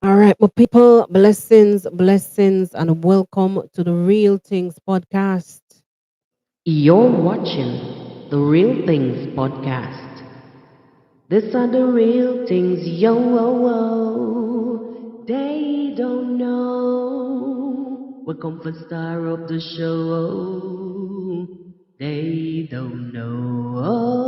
All right, my people, blessings, blessings, and welcome to the Real Things podcast. You're watching the Real Things podcast. These are the real things, yo, oh, oh. They don't know. Welcome for star of the show. They don't know.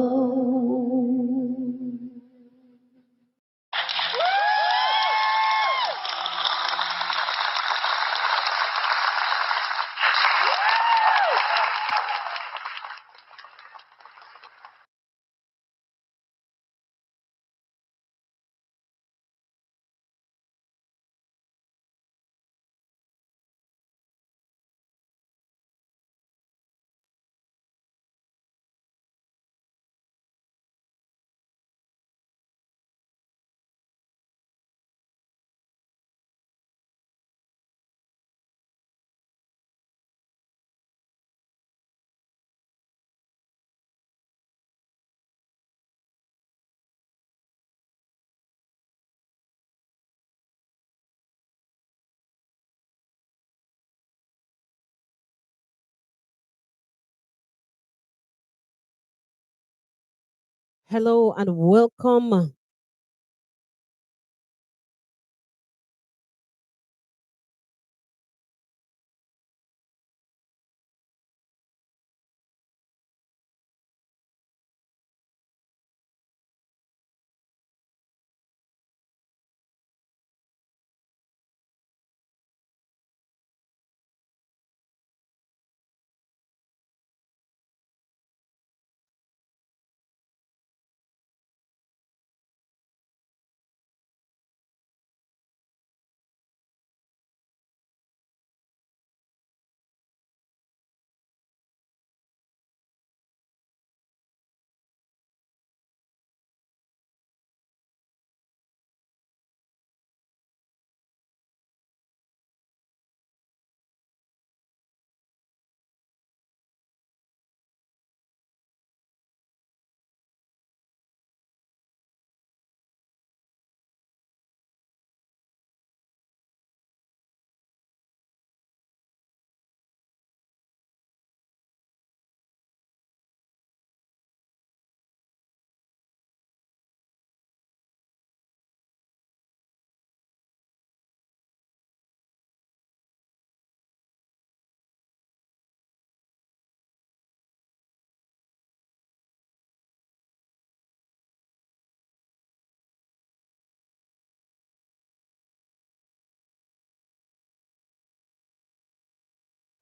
Hello and welcome.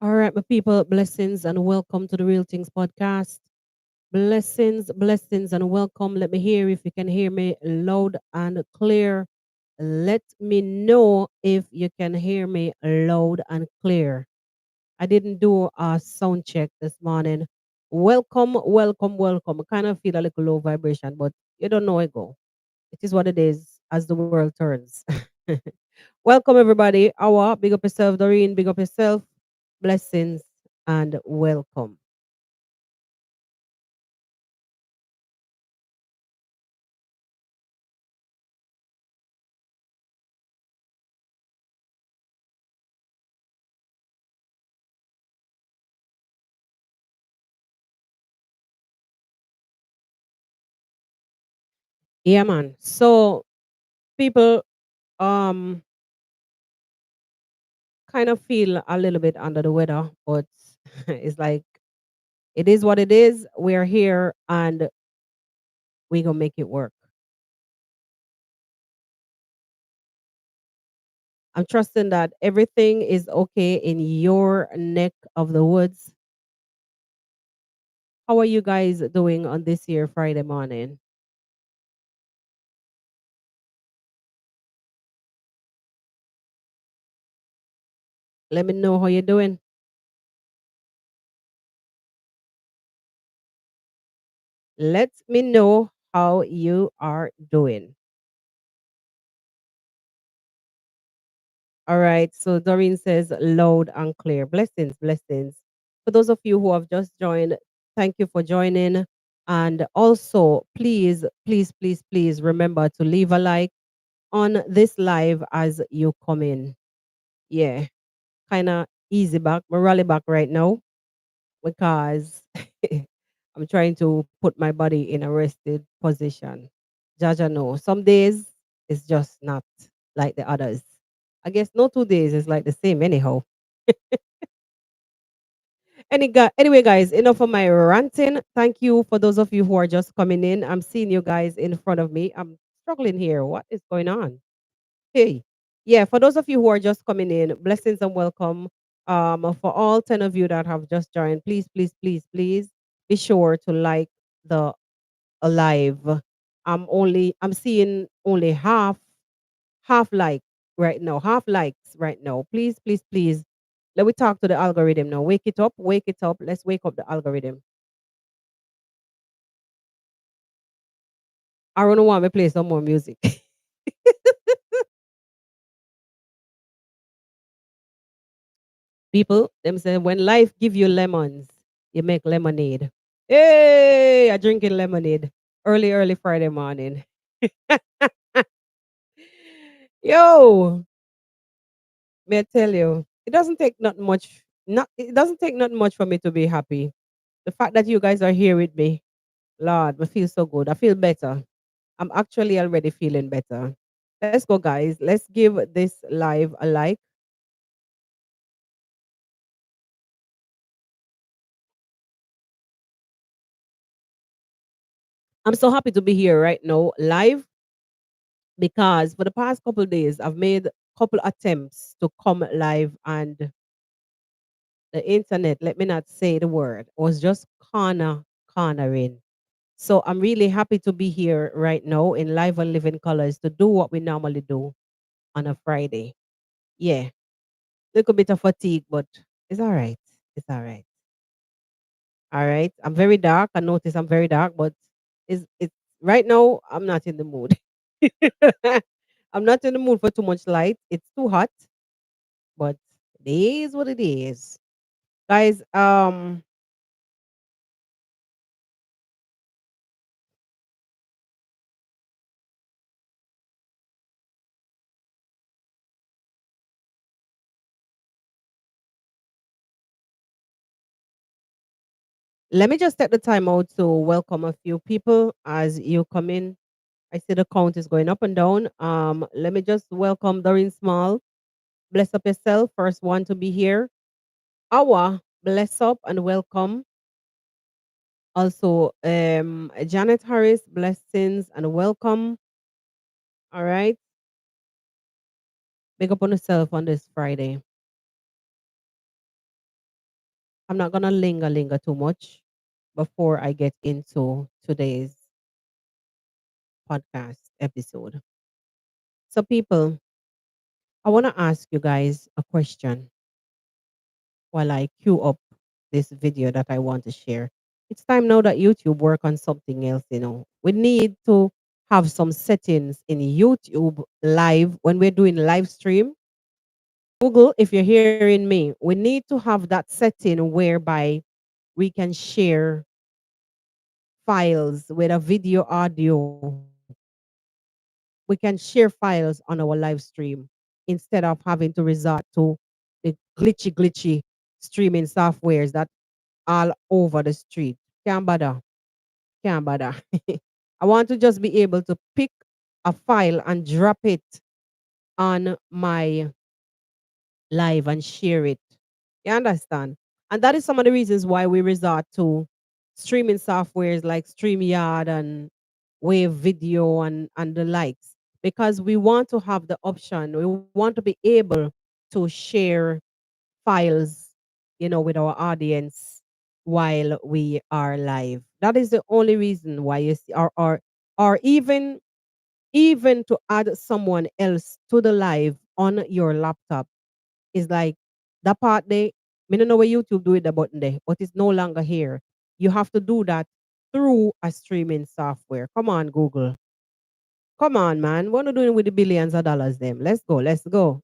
All right, my people, blessings and welcome to the Real Things podcast. Blessings, blessings, and welcome. Let me hear if you can hear me loud and clear. Let me know if you can hear me loud and clear. I didn't do a sound check this morning. Welcome, welcome, welcome. I kind of feel a little low vibration, but you don't know I go. It is what it is as the world turns. Welcome, everybody. Our big up yourself, Doreen. Big up yourself. Blessings and welcome. Yeah, man. So people um kind of feel a little bit under the weather, but it's like it is what it is. We're here and we gonna make it work. I'm trusting that everything is okay in your neck of the woods. How are you guys doing on this here Friday morning? Let me know how you're doing. Let me know how you are doing. All right. So Doreen says loud and clear. Blessings, blessings. For those of you who have just joined, thank you for joining. And also, please, please, please, please remember to leave a like on this live as you come in. Yeah, kind of easy back, rally back right now because I'm trying to put my body in a rested position. Jaja, no. Some days it's just not like the others. I guess no 2 days is like the same anyhow. Anyway, guys, enough of my ranting. Thank you for those of you who are just coming in. I'm seeing you guys in front of me. I'm struggling here. What is going on? Hey, yeah, for those of you who are just coming in, blessings and welcome. For all 10 of you that have just joined, please, please, please, please be sure to like the live. I'm seeing only half like right now, half likes right now. Please, please, please. Let me talk to the algorithm now. Wake it up, wake it up. Let's wake up the algorithm. I don't want me play some more music. People, them say when life give you lemons, you make lemonade. Hey, I drinking lemonade early Friday morning. Yo, may I tell you, it doesn't take not much. Not it doesn't take not much for me to be happy. The fact that you guys are here with me, Lord, I feel so good. I feel better. I'm actually already feeling better. Let's go, guys. Let's give this live a like. I'm so happy to be here right now, live, because for the past couple of days, I've made a couple attempts to come live, and the internet, let me not say the word, was just cornering. So I'm really happy to be here right now in live and living colors to do what we normally do on a Friday. Yeah, little bit of fatigue, but it's all right. It's all right. All right. I'm very dark. I notice I'm very dark, but it's right now I'm not in the mood. I'm not in the mood for too much light. It's too hot, but it is what it is. Guys, let me just take the time out to welcome a few people as you come in. I see the count is going up and down. Let me just welcome Doreen Small. Bless up yourself. First one to be here. Awa, bless up and welcome. Also, Janet Harris, blessings and welcome. All right. Big up on yourself on this Friday. I'm not gonna linger too much before I get into today's podcast episode. So, people, I want to ask you guys a question while I queue up this video that I want to share. It's time now that YouTube work on something else, you know. We need to have some settings in YouTube live when we're doing live stream. Google, if you're hearing me, we need to have that setting whereby we can share files with a video audio. We can share files on our live stream instead of having to resort to the glitchy streaming softwares that all over the street. Can't bother. Can't bother. I want to just be able to pick a file and drop it on my live and share it. You understand? And that is some of the reasons why we resort to streaming softwares like StreamYard and Wave Video and the likes. Because we want to have the option, we want to be able to share files, you know, with our audience while we are live. That is the only reason why you see, or even to add someone else to the live on your laptop is like that part they me don't know where YouTube do it the button there, but it's no longer here. You have to do that through a streaming software. Come on, Google. Come on, man. What are you doing with the billions of dollars them? Let's go. Let's go.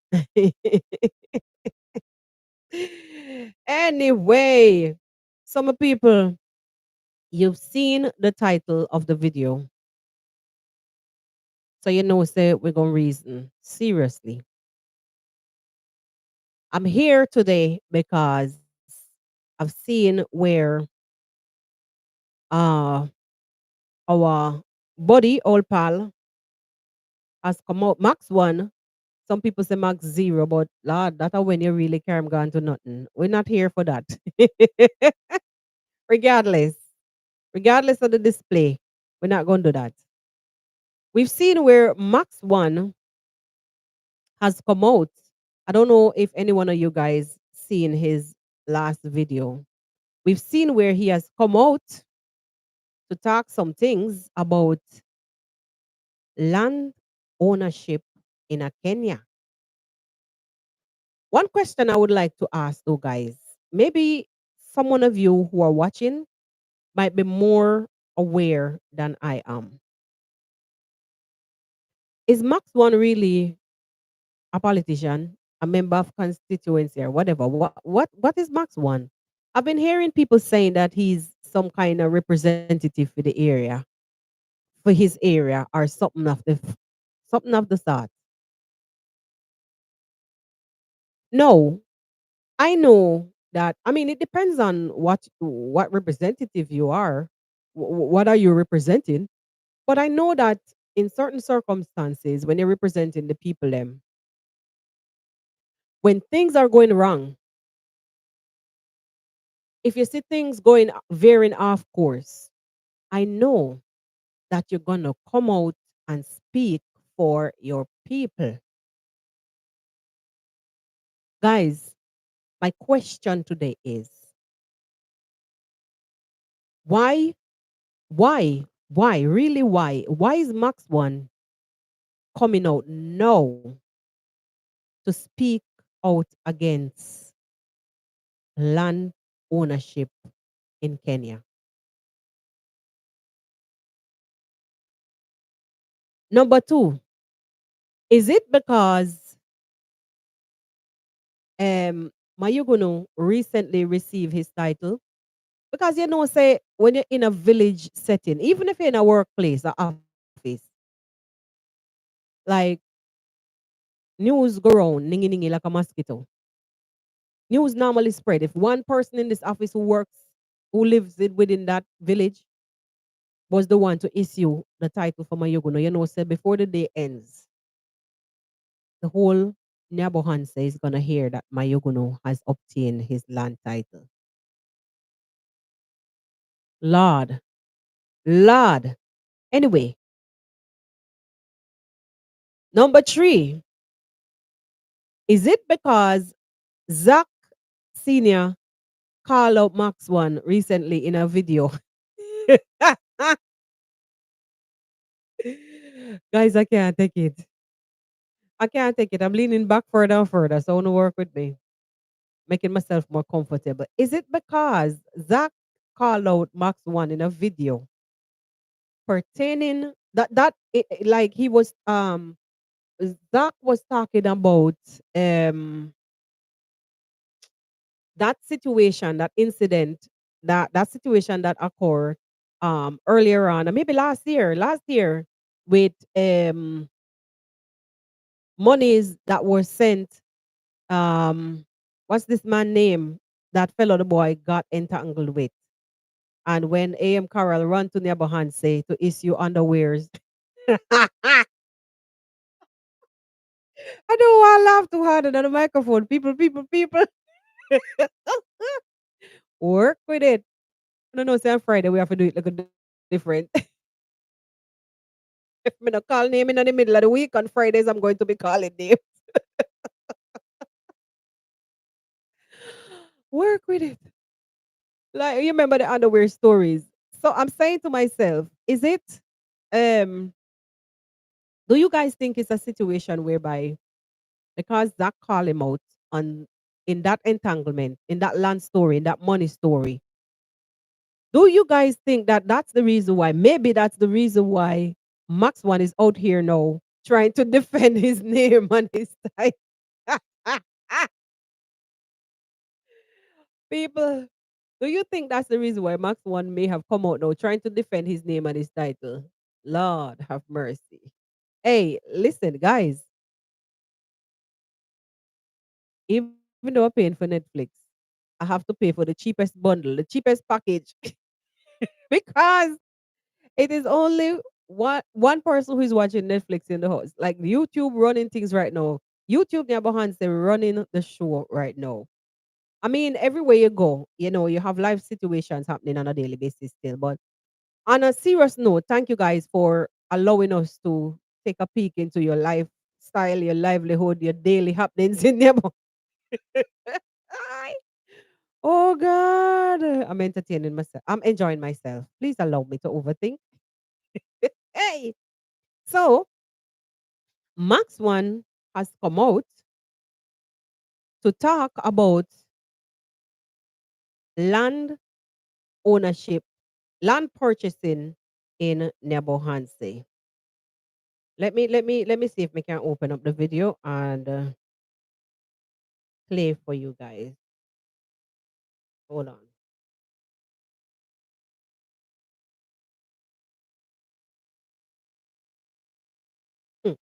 Anyway, some people, you've seen the title of the video. So you know, say we're gonna reason seriously. I'm here today because I've seen where uh our buddy, old pal, has come out. Max one. Some people say max zero, but Lord, that are when you really care I'm gone to nothing. We're not here for that. regardless, regardless of the display, we're not going to do that. We've seen where Max one has come out. I don't know if any one of you guys seen his last video. We've seen where he has come out to talk some things about land ownership in a Kenya. One question I would like to ask though, guys, maybe some one of you who are watching might be more aware than I am. Is Max one really a politician, a member of constituency or whatever? What is Max one? I've been hearing people saying that he's some kind of representative for the area, for his area, or something of the sort. No, I know that. I mean, it depends on what representative you are. What are you representing? But I know that in certain circumstances, when you're representing the people, them, when things are going wrong, if you see things going veering off course, I know that you're gonna come out and speak for your people, guys. My question today is why, really why is Max one coming out now to speak out against land ownership in Kenya? Number two, is it because Mayuguno recently received his title? Because you know, say when you're in a village setting, even if you're in a workplace or office, like news go around, ningy ningy like a mosquito. News normally spread. If one person in this office who lives within that village was the one to issue the title for Mayuguno, you know, say before the day ends, the whole Nyabohanse is gonna hear that Mayuguno has obtained his land title. Lord, Lord. Anyway, number three, is it because Zach Senior called out Max one recently in a video? Guys, I can't take it. I can't take it. I'm leaning back further and further, so I want to work with me, making myself more comfortable. Is it because Zach called out Max one in a video pertaining like he was Zach was talking about um that situation, that incident, that situation that occurred earlier on, and maybe last year with monies that were sent. What's this man name? That fellow the boy got entangled with. And when AM Carroll run to Nebuchadnezzar to issue underwears. I don't want to laugh too hard on the microphone. People. Work with it. I don't know, say on Friday we have to do it like a different. If me not call name in the middle of the week, on Fridays I'm going to be calling name. Work with it. Like you remember the underwear stories. So I'm saying to myself, is it um do you guys think it's a situation whereby because Zach called him out on in that entanglement, in that land story, in that money story, do you guys think that that's the reason why? Maybe that's the reason why Max one is out here now trying to defend his name and his title. People, do you think that's the reason why Max one may have come out now trying to defend his name and his title? Lord have mercy. Hey, listen, guys, even though I'm paying for Netflix, I have to pay for the cheapest bundle, the cheapest package, because it is only one person who is watching Netflix in the house. Like YouTube running things right now. YouTube never hands they're running the show right now. I mean, everywhere you go, you have life situations happening on a daily basis still. But on a serious note, thank you guys for allowing us to take a peek into your lifestyle, your livelihood, your daily happenings in there. Oh God, I'm entertaining myself. I'm enjoying myself. Please allow me to overthink. Hey, so Max One has come out to talk about land ownership, land purchasing in Nebohanse. Let me see if we can open up the video and play for you guys. Hold on. Hmm.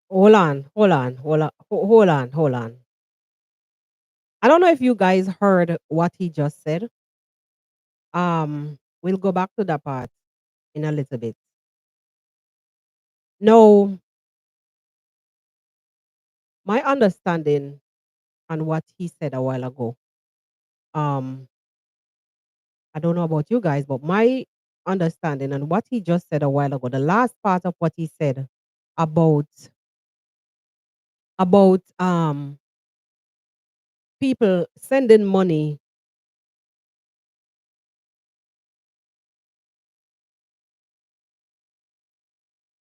Hold on, hold on, hold on, hold on, hold on. I don't know if you guys heard what he just said. We'll go back to that part in a little bit. No, my understanding and what he said a while ago. Um, I don't know about you guys, but my understanding and what he just said a while ago, the last part of what he said about about people sending money.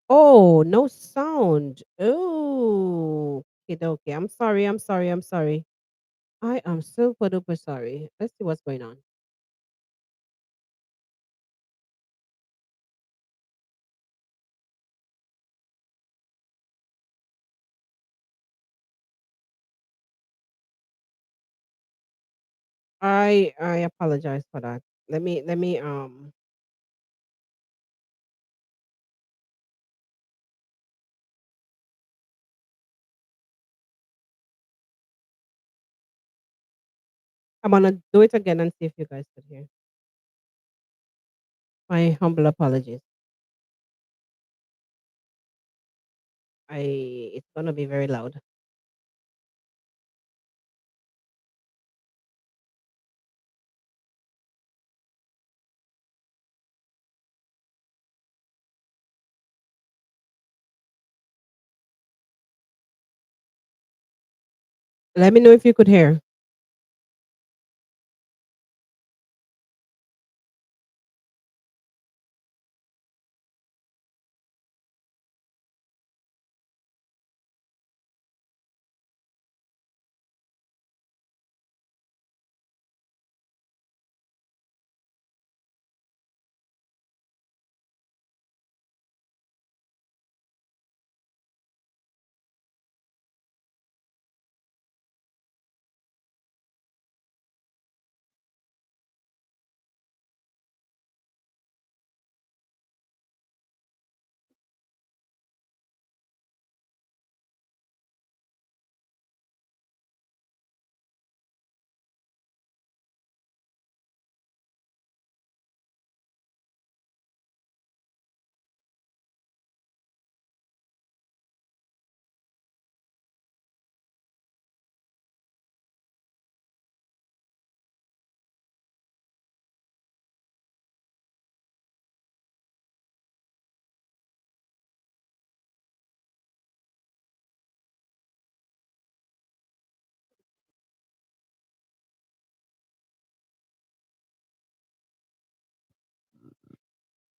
Oh, no sound. Oh, okay, okay. I'm sorry. I'm sorry. I'm sorry. I am super duper sorry. Let's see what's going on. I apologize for that. Let me. I'm gonna do it again and see if you guys could hear. My humble apologies. It's gonna be very loud. Let me know if you could hear.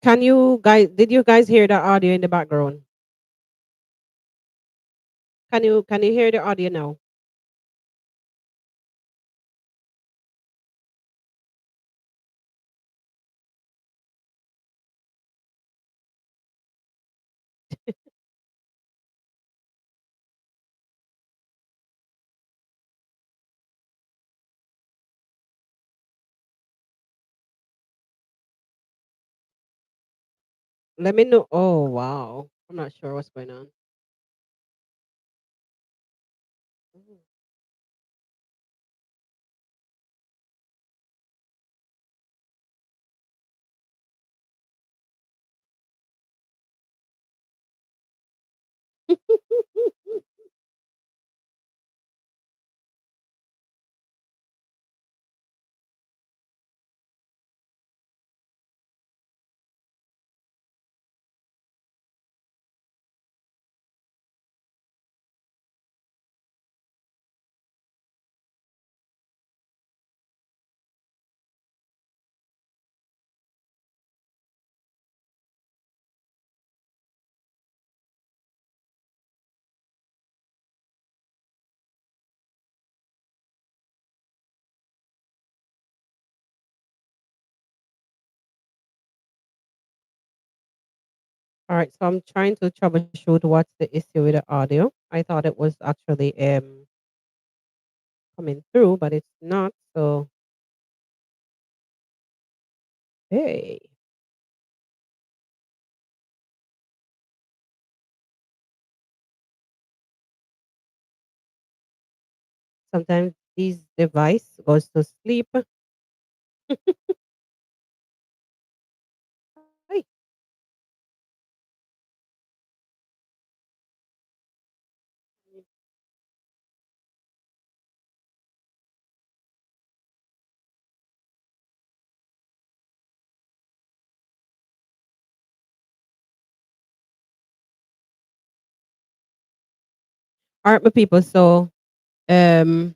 Can you guys? Did you guys hear the audio in the background? Can you hear the audio now? Let me know. Oh wow, I'm not sure what's going on. Mhm. All right, so I'm trying to troubleshoot what's the issue with the audio. I thought it was actually coming through, but it's not. So hey, sometimes this device goes to sleep. Hey, all right, my people. So um,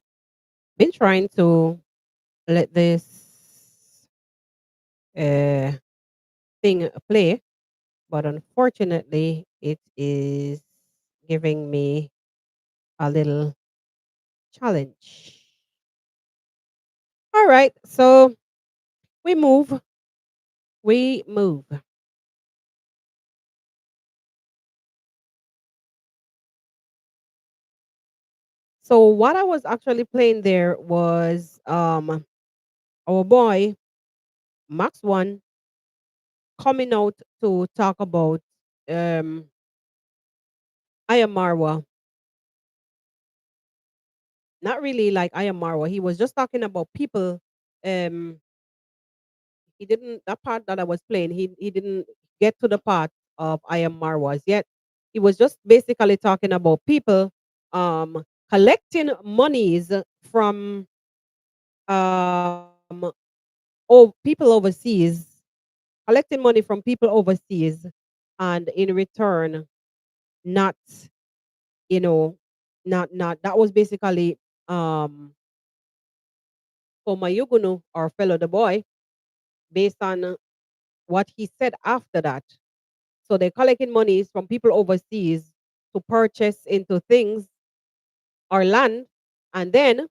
been trying to let this uh thing play, but unfortunately, it is giving me a little challenge. All right, so we move. We move. So what I was actually playing there was our boy Max One coming out to talk about um Ayamarwa. Not really like Ayamarwa. He was just talking about people. Um he didn't that part that I was playing, he didn't get to the part of Ayamarwas yet. He was just basically talking about people collecting monies from um people overseas, collecting money from people overseas, and in return, not, you know, not that was basically. um for Mayugunu or fellow the boy based on what he said after that. So they're collecting monies from people overseas to purchase into things or land, and then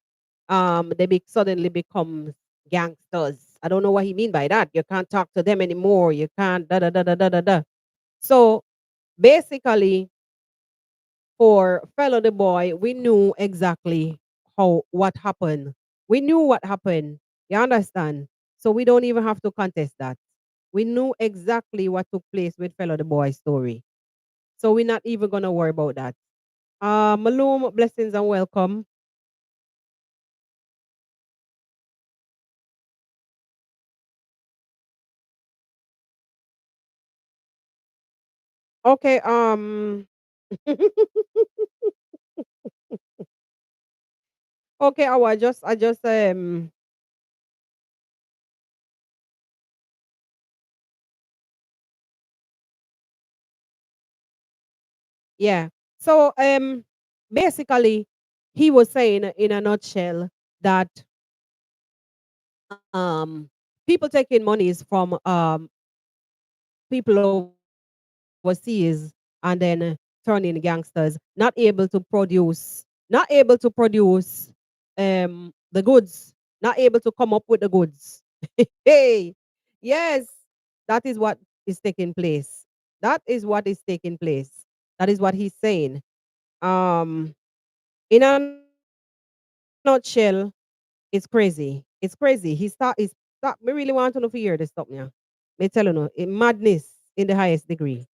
suddenly become gangsters. I don't know what he mean by that. You can't talk to them anymore. You can't da da da da da da da. So basically, for fellow the boy, we knew exactly what happened. We knew what happened. You understand? So we don't even have to contest that. We knew exactly what took place with fellow the boy story. So we're not even gonna worry about that. Malum, blessings and welcome. Okay, okay, I just yeah. So basically he was saying in a nutshell that people taking monies from people overseas and then turning gangsters, not able to produce the goods, not able to come up with the goods. Hey, yes, that is what is taking place. That is what is taking place. That is what he's saying. Um, in a nutshell, it's crazy. It's crazy. He start. Me really want to know for hear this stuff now. Me tell you no, madness in the highest degree.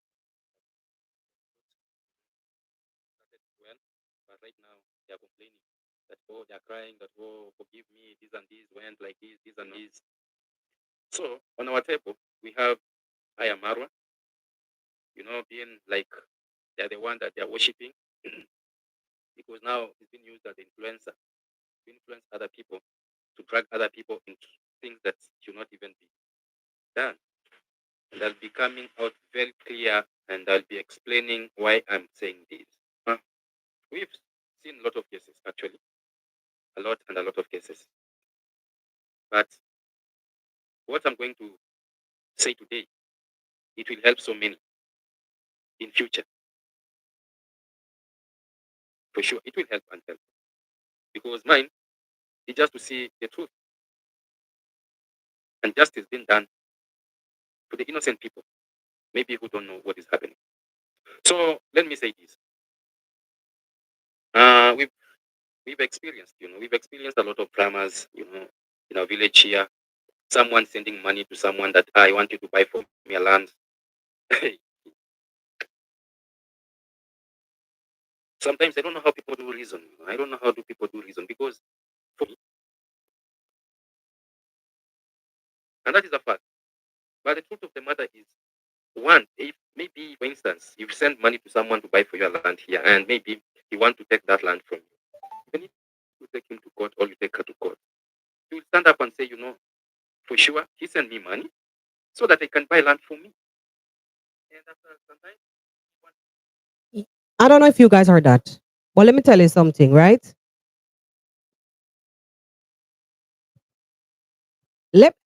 Y- I don't know if you guys heard that, but let me tell you something, right?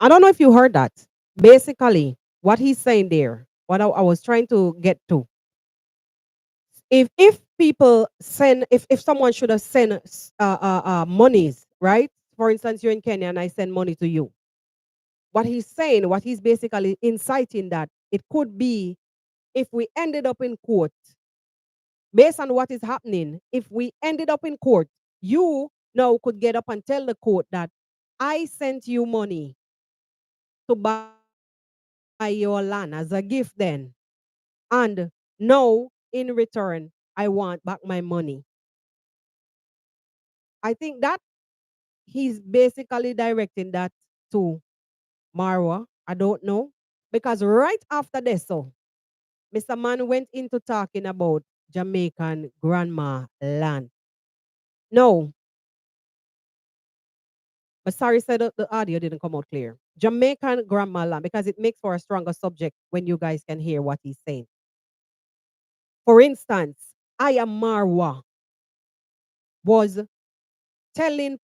I don't know if you heard that. Basically, what he's saying there, what I was trying to get to, if people send, if someone should have sent monies, right? For instance, you're in Kenya and I send money to you. What he's saying, what he's basically inciting that it could be if we ended up in court, based on what is happening, if we ended up in court, you now could get up and tell the court that I sent you money to buy your land as a gift then. And no, in return, I want back my money. I think that he's basically directing that to Marwa. I don't know. Because right after this, so Mr. Man went into talking about Jamaican grandma land. No, but sorry, said the audio didn't come out clear. Jamaican grandma land, because it makes for a stronger subject when you guys can hear what he's saying. For instance, I am Marwa was telling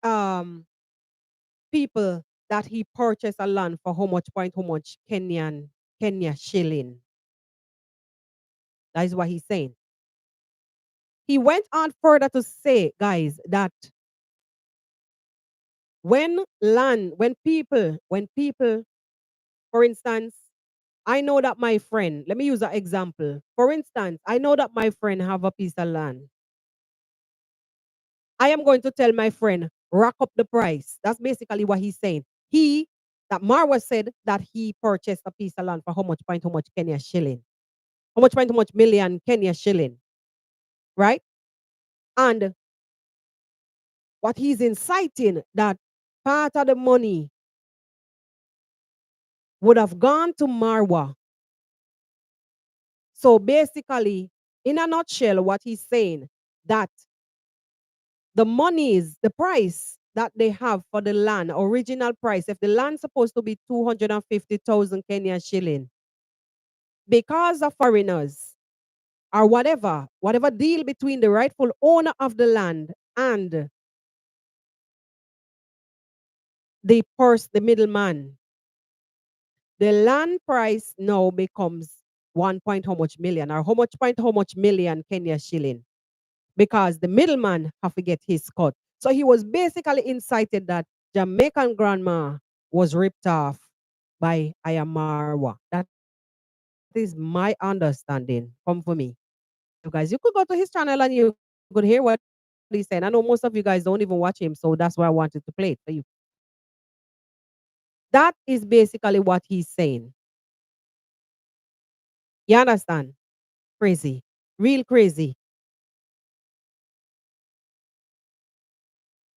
um people that he purchased a land for how much Kenya shilling. That is what he's saying. He went on further to say, guys, that when people, for instance, I know that my friend, let me use an example. For instance, I know that my friend have a piece of land. I am going to tell my friend, rack up the price. That's basically what he's saying. That Marwa said that he purchased a piece of land for how much Kenya shilling. How much million Kenya shilling. Right? And what he's inciting that part of the money would have gone to Marwa. So basically, in a nutshell, what he's saying that the price that they have for the land, original price, if the land's supposed to be 250,000 Kenyan shilling, because of foreigners or whatever deal between the rightful owner of the land and the middleman, the land price now becomes 1 point how much million or how much million Kenya shilling because the middleman have to get his cut. So he was basically incited that Jamaican grandma was ripped off by Ayamarwa. That is my understanding. Come for me. You guys, you could go to his channel and you could hear what he's saying. I know most of you guys don't even watch him, so that's why I wanted to play it for you. That is basically what he's saying. You understand? Crazy. Real crazy.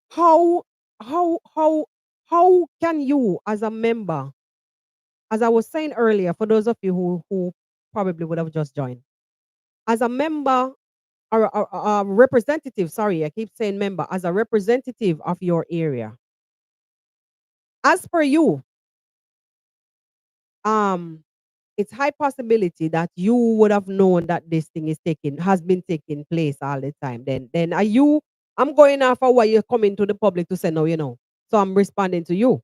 How how how how can you as a member, as I was saying earlier, for those of you who probably would have just joined, as a member or a representative, sorry, I keep saying member, as a representative of your area, as per you, um, it's high possibility that you would have known that this thing has been taking place all the time. Then are you? I'm going off of what you're coming to the public to say no, you know. So I'm responding to you.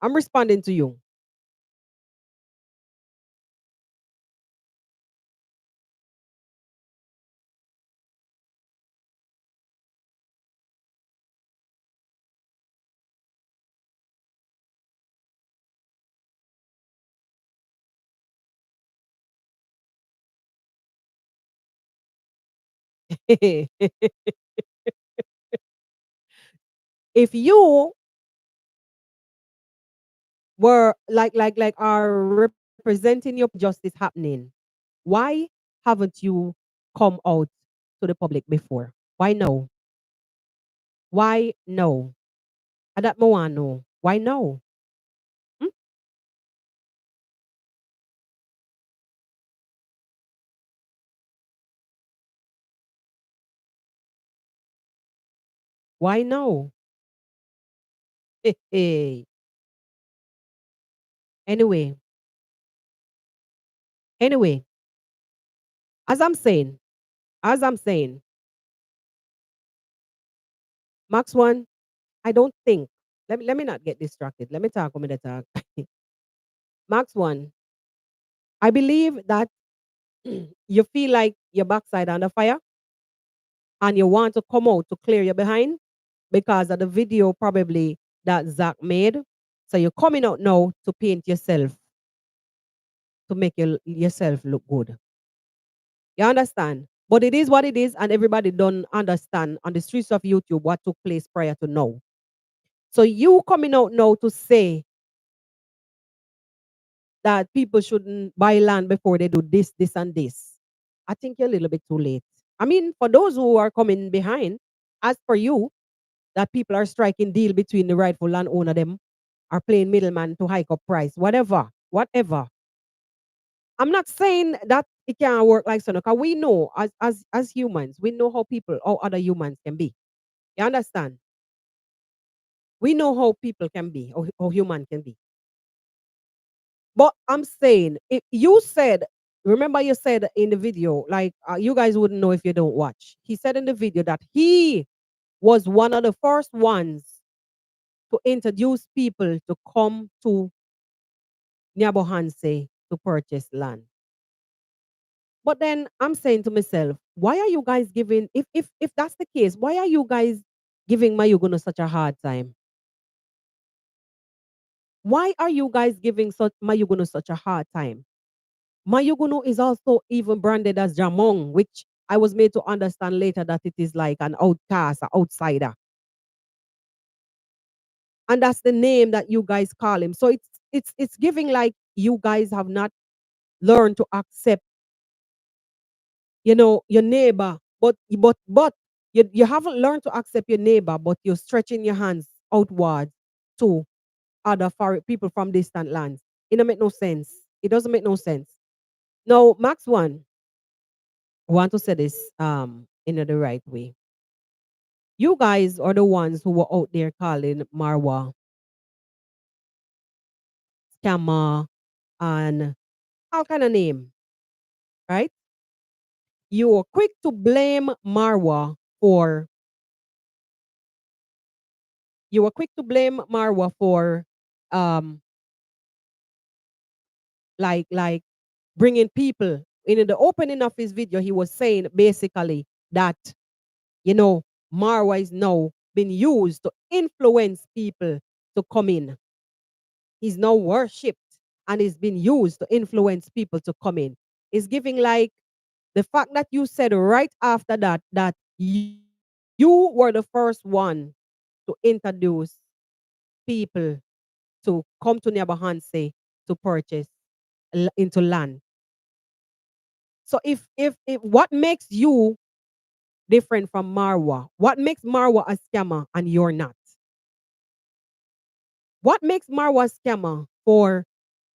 I'm responding to you. If you were like are representing your justice happening, why haven't you come out to the public before? Why no? Why no? Adat mo ano? Why no? Hmm? Why no? Anyway, anyway, as I'm saying, as I'm saying, Max one, I don't think. Let me not get distracted. Let me talk with the talk. Max one, I believe that you feel like your backside under fire and you want to come out to clear your behind because of the video probably that Zach made. So you're coming out now to paint yourself to make yourself look good. You understand? But it is what it is, and everybody don't understand on the streets of YouTube what took place prior to now. So you coming out now to say that people shouldn't buy land before they do this, this, and this. I think you're a little bit too late. I mean, for those who are coming behind, as for you, that people are striking deal between the rightful landowner them, are playing middleman to hike up price, whatever. I'm not saying that it can't work like so, because we know as humans, we know how other humans can be. You understand? We know how people can be, or how human can be. But I'm saying, if you said, remember you said in the video, like you guys wouldn't know if you don't watch. He said in the video that he was one of the first ones to introduce people to come to Nyabohanse to purchase land. But then I'm saying to myself, why are you guys giving, if that's the case, why are you guys giving Mayugono such a hard time? Why are you guys giving such Mayugono such a hard time? Mayugono is also even branded as Jamong, which I was made to understand later that it is like an outcast, an outsider. And that's the name that you guys call him. So it's giving like you guys have not learned to accept, your neighbor. But you haven't learned to accept your neighbor, but you're stretching your hands outwards to other foreign people from distant lands. It don't make no sense. It doesn't make no sense. Now, Max one, I want to say this in the right way. You guys are the ones who were out there calling Marwa scammer and all kind of name, right? You were quick to blame Marwa for um like bringing people in the opening of his video. He was saying basically that you know Marwa is now been used to influence people to come in. He's now worshipped and is being used to influence people to come in. It's giving like the fact that you said right after that that you were the first one to introduce people to come to Nyabahanse to purchase into land. So if what makes you different from Marwa? What makes Marwa a scammer and you're not? What makes Marwa a scammer for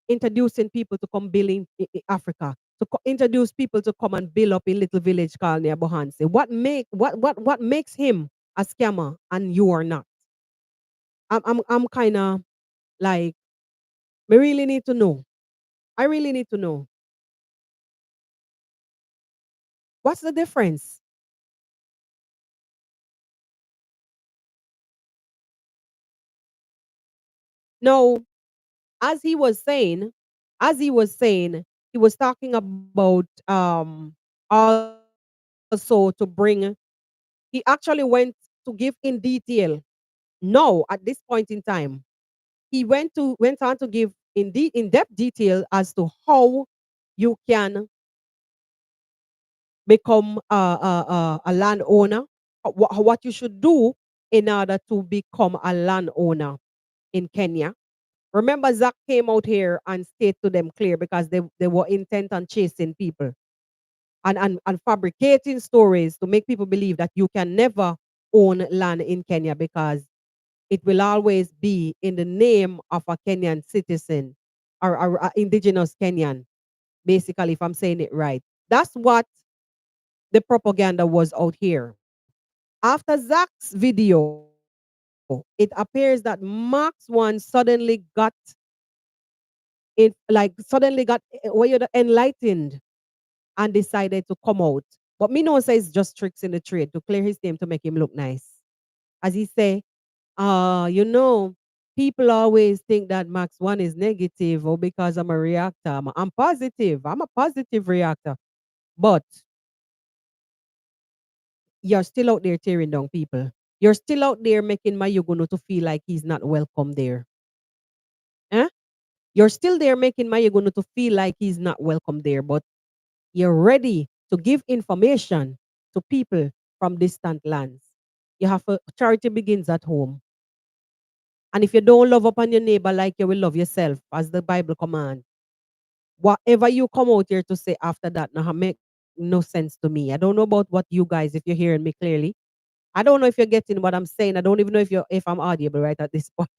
introducing people to come build in Africa? To introduce people to come and build up a little village called Nyabohanse. What makes him a scammer and you are not? I'm kind of like, we really need to know. I really need to know. What's the difference? No, as he was saying, as he was saying, he was talking about also to bring, he actually went to give in detail. No, at this point in time, he went on to give in depth detail as to how you can become a landowner, what you should do in order to become a landowner in Kenya. Remember, Zach came out here and stated to them clear because they were intent on chasing people and fabricating stories to make people believe that you can never own land in Kenya because it will always be in the name of a Kenyan citizen or a indigenous Kenyan, basically, if I'm saying it right. That's what the propaganda was out here. After Zach's video, it appears that Max one suddenly got it, like suddenly got enlightened and decided to come out. But me know say it's just tricks in the trade to clear his name to make him look nice. As he say, people always think that Max one is negative or because I'm a reactor. I'm positive. I'm a positive reactor. But you're still out there tearing down people. You're still out there making Mayugono to feel like he's not welcome there. Eh? You're still there making Mayugono to feel like he's not welcome there, but you're ready to give information to people from distant lands. You have a charity begins at home. And if you don't love upon your neighbor like you will love yourself, as the Bible commands, whatever you come out here to say after that now make no sense to me. I don't know about what you guys, if you're hearing me clearly. I don't know if you're getting what I'm saying. I don't even know if I'm audible right at this point.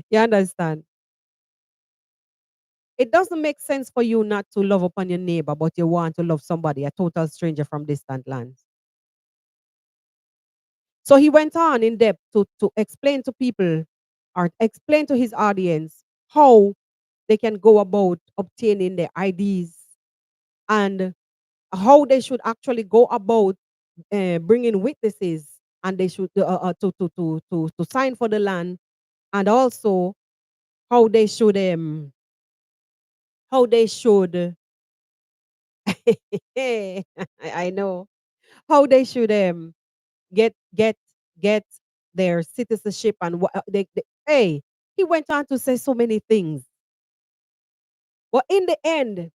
You understand? It doesn't make sense for you not to love upon your neighbor, but you want to love somebody, a total stranger from distant lands. So he went on in depth to explain to people or explain to his audience how they can go about obtaining their IDs and how they should actually go about bringing witnesses, and they should to sign for the land, and also how they should how they should I know how they should get get get their citizenship and what they hey, he went on to say so many things, but in the end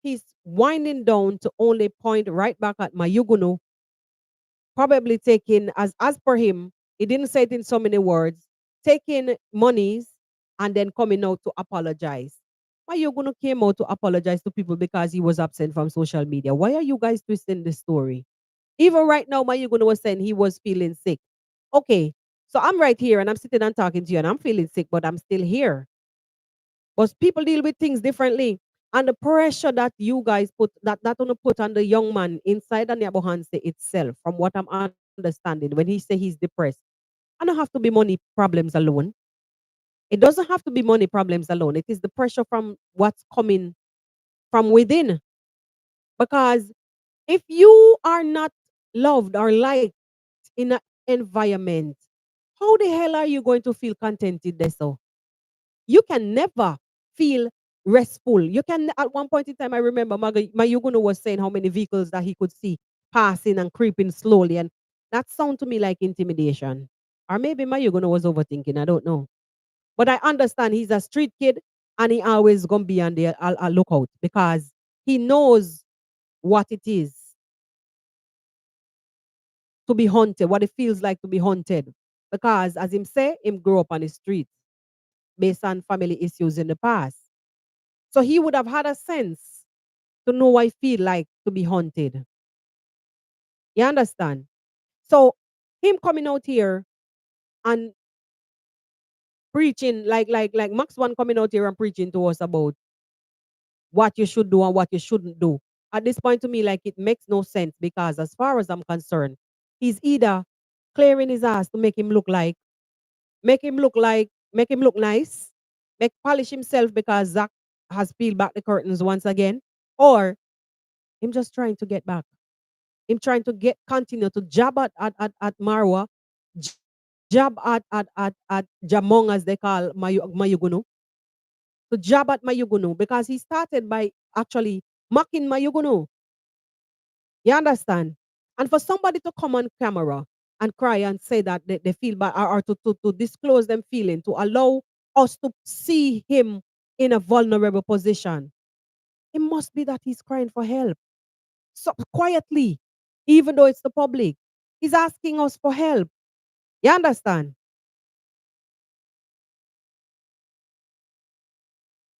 he's winding down to only point right back at Mayugunu, probably taking, as per him, he didn't say it in so many words, taking monies and then coming out to apologize. Why you gonna came out to apologize to people because he was absent from social media? Why are you guys twisting the story? Even right now, Mayugunu was saying he was feeling sick. Okay, so I'm right here and I'm sitting and talking to you and I'm feeling sick, but I'm still here. But people deal with things differently. And the pressure that you guys put, that gonna put on the young man inside the neighborhood itself, from what I'm understanding, when he say he's depressed, I don't have to be money problems alone. It doesn't have to be money problems alone. It is the pressure from what's coming from within. Because if you are not loved or liked in an environment, how the hell are you going to feel contented there? So you can never feel restful. You can, at one point in time, I remember Mayugunu was saying how many vehicles that he could see passing and creeping slowly. And that sounded to me like intimidation. Or maybe Mayugunu was overthinking. I don't know. But I understand he's a street kid and he always gonna be on the a lookout, because he knows what it is to be haunted, what it feels like to be haunted. Because as him say, him grew up on the streets based on family issues in the past. So he would have had a sense to know what I feel like to be haunted. You understand? So him coming out here and preaching like Max One coming out here and preaching to us about what you should do and what you shouldn't do. At this point to me, like, it makes no sense, because as far as I'm concerned, he's either clearing his ass to make him look nice, make polish himself because Zach has peeled back the curtains once again, or him just trying to get back. Him trying to get continue to jab at Marwa, jab at Jamong, as they call Mayugunu, to jab at Mayugunu, because he started by actually mocking Mayugunu. You understand? And for somebody to come on camera and cry and say that they feel bad, or to disclose them feeling, to allow us to see him in a vulnerable position, it must be that he's crying for help. So quietly, even though it's the public, he's asking us for help. You understand?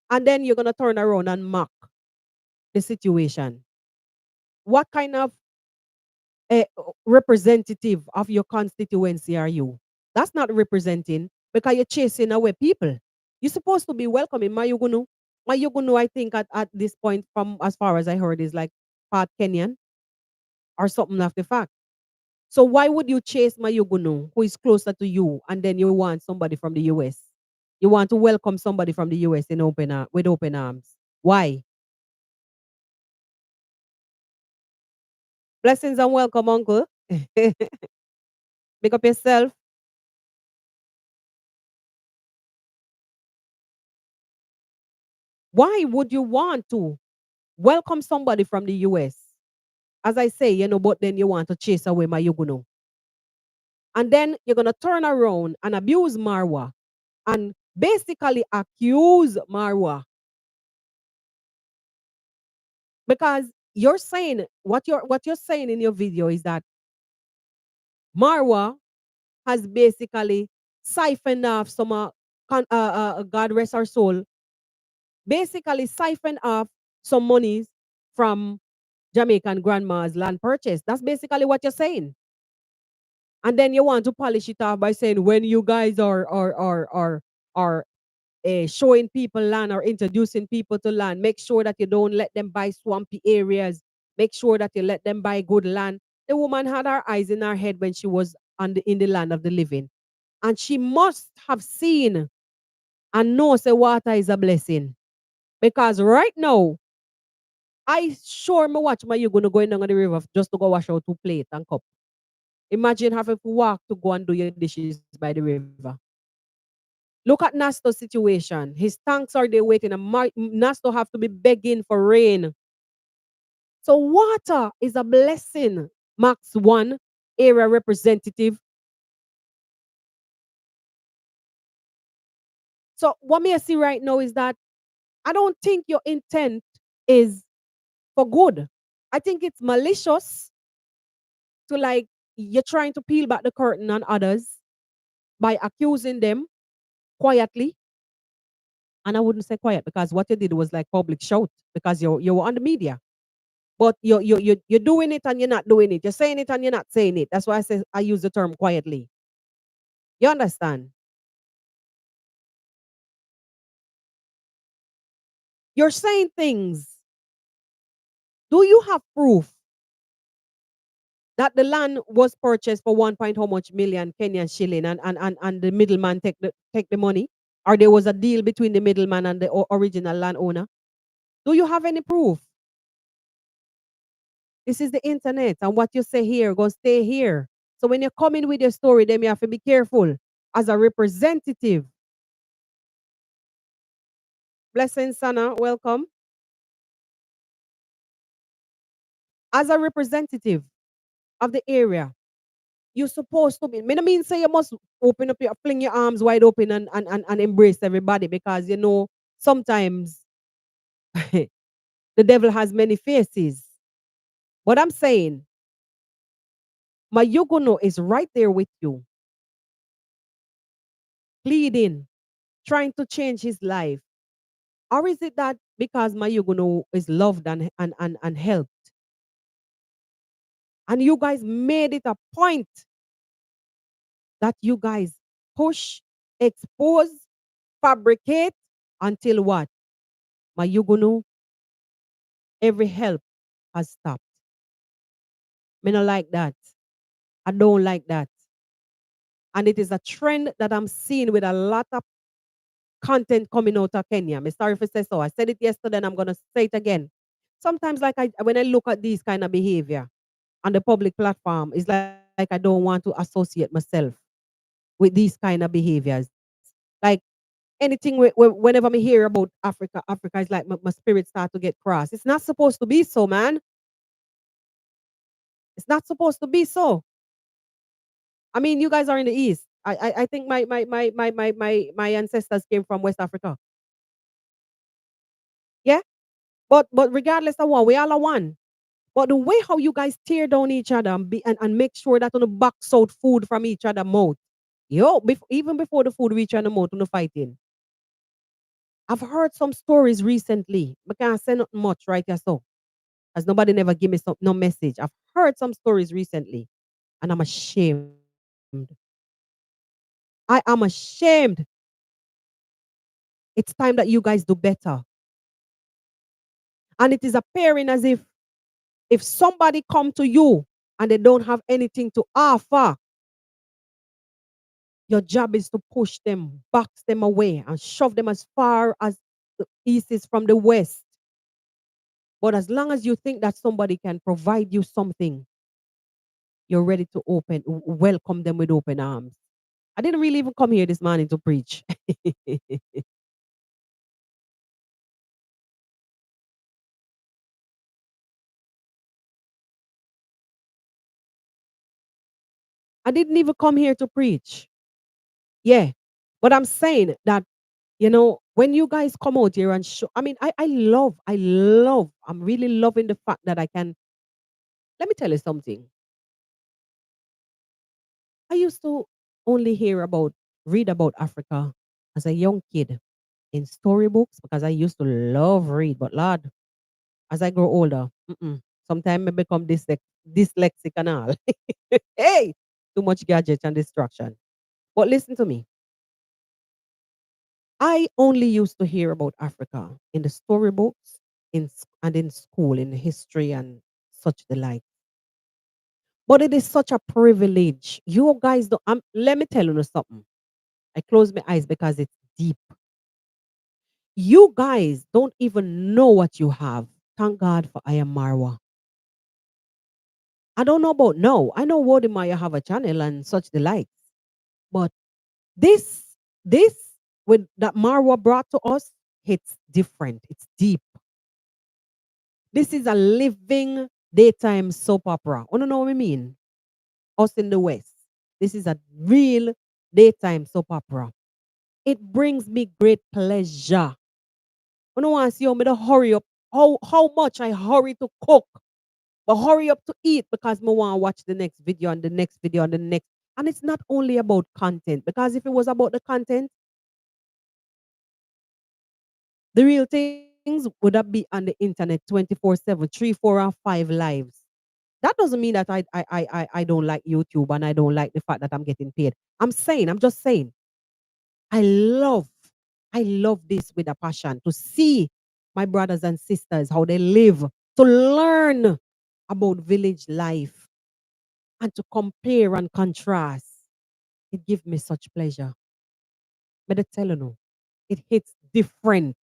And then you're gonna turn around and mock the situation. What kind of representative of your constituency are you? That's not representing, because you're chasing away people. You're supposed to be welcoming Mayugunu. Mayugunu, I think at this point, from as far as I heard, is like part Kenyan or something of the fact. So why would you chase Mayugunu, who is closer to you, and then you want somebody from the US? You want to welcome somebody from the US in with open arms. Why? Blessings and welcome, Uncle. Pick up yourself. Why would you want to welcome somebody from the US? As I say, but then you want to chase away Mayugunu. And then you're going to turn around and abuse Marwa and basically accuse Marwa, because you're saying, what you're saying in your video is that Marwa has basically siphoned off some God rest her soul, basically siphoned off some monies from Jamaican grandma's land purchase. That's basically what you're saying. And then you want to polish it off by saying, when you guys are showing people land or introducing people to land, make sure that you don't let them buy swampy areas. Make sure that you let them buy good land. The woman had her eyes in her head when she was in the land of the living. And she must have seen and know say water is a blessing. Because right now, I sure me watch my you gonna go in down on the river just to go wash out 2 plate and cup. Imagine having to walk to go and do your dishes by the river. Look at Nasto's situation. His tanks are there waiting, and Nasto have to be begging for rain. So water is a blessing. Max 1, area representative. So what me I see right now is that I don't think your intent is for good. I think it's malicious to like you're trying to peel back the curtain on others by accusing them quietly. And I wouldn't say quiet because what you did was like public shout because you were on the media. But you're doing it and you're not doing it. You're saying it and you're not saying it. That's why I say I use the term quietly. You understand? You're saying things. Do you have proof that the land was purchased for 1 point how much million Kenyan shilling and the middleman take the money? Or there was a deal between the middleman and the original landowner? Do you have any proof? This is the internet, and what you say here gonna stay here. So when you're coming with your story, then you have to be careful. As a representative, blessings, Sana, welcome. As a representative of the area, you're supposed to be. I mean say you must open up your fling your arms wide open and embrace everybody because you know sometimes the devil has many faces. But I'm saying my Yugono is right there with you, pleading, trying to change his life. Or is it that because Mayuguno is loved and helped, and you guys made it a point that you guys push, expose, fabricate until what? Mayuguno, every help has stopped. Me not like that. I don't like that. And it is a trend that I'm seeing with a lot of content coming out of Kenya. I'm sorry for say so. I said it yesterday and I'm gonna say it again. Sometimes like when I look at these kind of behavior on the public platform, it's like I don't want to associate myself with these kind of behaviors. Like anything whenever me hear about Africa, Africa is like my spirit start to get cross. It's not supposed to be so, man. It's not supposed to be so. I mean, you guys are in the East. I think my ancestors came from West Africa. Yeah? But regardless of what, we all are one. But the way how you guys tear down each other and make sure that on the box out food from each other mouth. Yo, even before the food reach on the mouth, on the fighting. I've heard some stories recently. I can't say not much right here so. As nobody never give me no message. I've heard some stories recently. And I'm ashamed. I am ashamed. It's time that you guys do better. And it is appearing as if somebody come to you and they don't have anything to offer, your job is to push them, box them away, and shove them as far as the east is from the west. But as long as you think that somebody can provide you something, you're ready to welcome them with open arms. I didn't really even come here this morning to preach. I didn't even come here to preach. Yeah. But I'm saying that, when you guys come out here and show, I mean, I'm really loving the fact that I can, let me tell you something. I used to only read about Africa as a young kid in storybooks because I used to love read. But Lord, as I grow older, sometimes I become dyslexic and all. Hey, too much gadgets and distraction. But listen to me. I only used to hear about Africa in the storybooks and in school, in history and such the like. But it is such a privilege. You guys don't, let me tell you something. I close my eyes because it's deep. You guys don't even know what you have. Thank God for I am Marwa. I don't know about now. I know Wody Maya have a channel and such the likes. But this, this with that Marwa brought to us, it's different. It's deep. This is a living daytime soap opera. You know what I mean? Us in the West. This is a real daytime soap opera. It brings me great pleasure. You know want to see how me to hurry up. How much I hurry to cook. But hurry up to eat because I want to watch the next video and the next video and the next. And it's not only about content. Because if it was about the content, the real things would have be on the internet 24/7, 3, 4, and 5 lives. That doesn't mean that I don't like YouTube and I don't like the fact that I'm getting paid. I'm just saying, I love, I love this with a passion to see my brothers and sisters how they live, to learn about village life and to compare and contrast. It gives me such pleasure. But I tell you no, it hits different.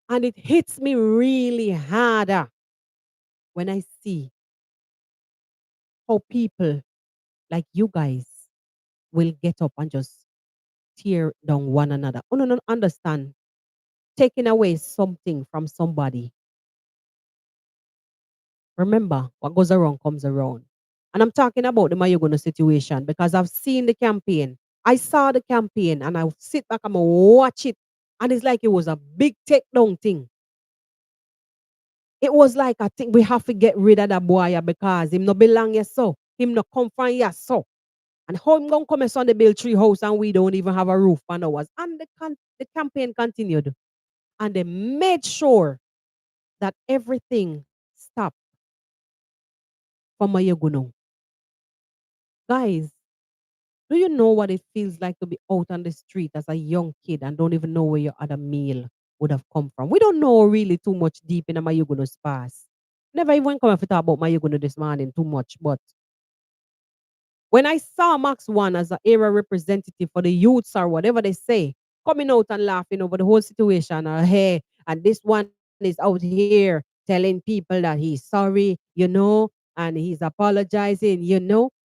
And it hits me really harder when I see how people like you guys will get up and just tear down one another. Oh, no, no, understand. Taking away something from somebody. Remember, what goes around comes around. And I'm talking about the Mayugono situation because I've seen the campaign. I saw the campaign and I sit back and I watch it. And it's like it was a big takedown thing. It was like I think we have to get rid of that boy because him no belong here so. Him no come from here so. And how him gonna come on the build tree house and we don't even have a roof on ours. And the campaign continued. And they made sure that everything stopped for Mayoguno. Guys, do you know what it feels like to be out on the street as a young kid and don't even know where your other meal would have come from? We don't know really too much deep in Mayoguno's past. Never even come to talk about Mayoguno this morning too much, but when I saw Max One as an era representative for the youths or whatever they say, coming out and laughing over the whole situation, hey, and this one is out here telling people that he's sorry, and he's apologizing,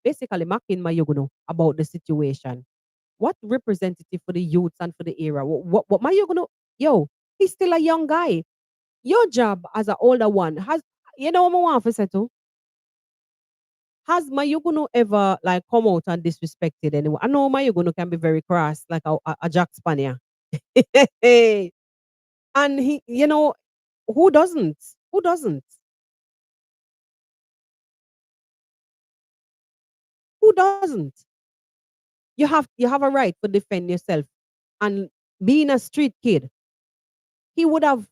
basically mocking Mayuguno about the situation. What representative for the youths and for the era? What Mayuguno? Yo, he's still a young guy. Your job as an older one has, what I want to say too? Has Mayuguno ever like come out and disrespected anyone? I know Mayuguno can be very crass, like a Jack Spanier. And he, who doesn't? Who doesn't? Who doesn't? You have a right to defend yourself. And being a street kid, he would have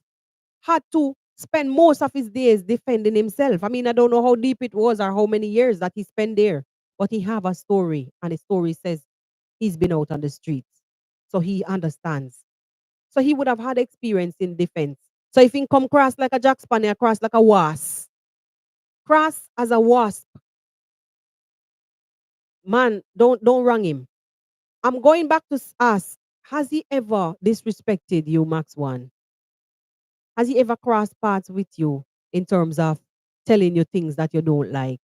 had to spend most of his days defending himself. I mean, I don't know how deep it was or how many years that he spent there, but he have a story, and his story says he's been out on the streets, so he understands. So he would have had experience in defense. So if he come cross like a Jack Spanier, cross like a wasp, cross as a wasp, man, don't wrong him. I'm going back to ask, has he ever disrespected you, Max One? Has he ever crossed paths with you in terms of telling you things that you don't like?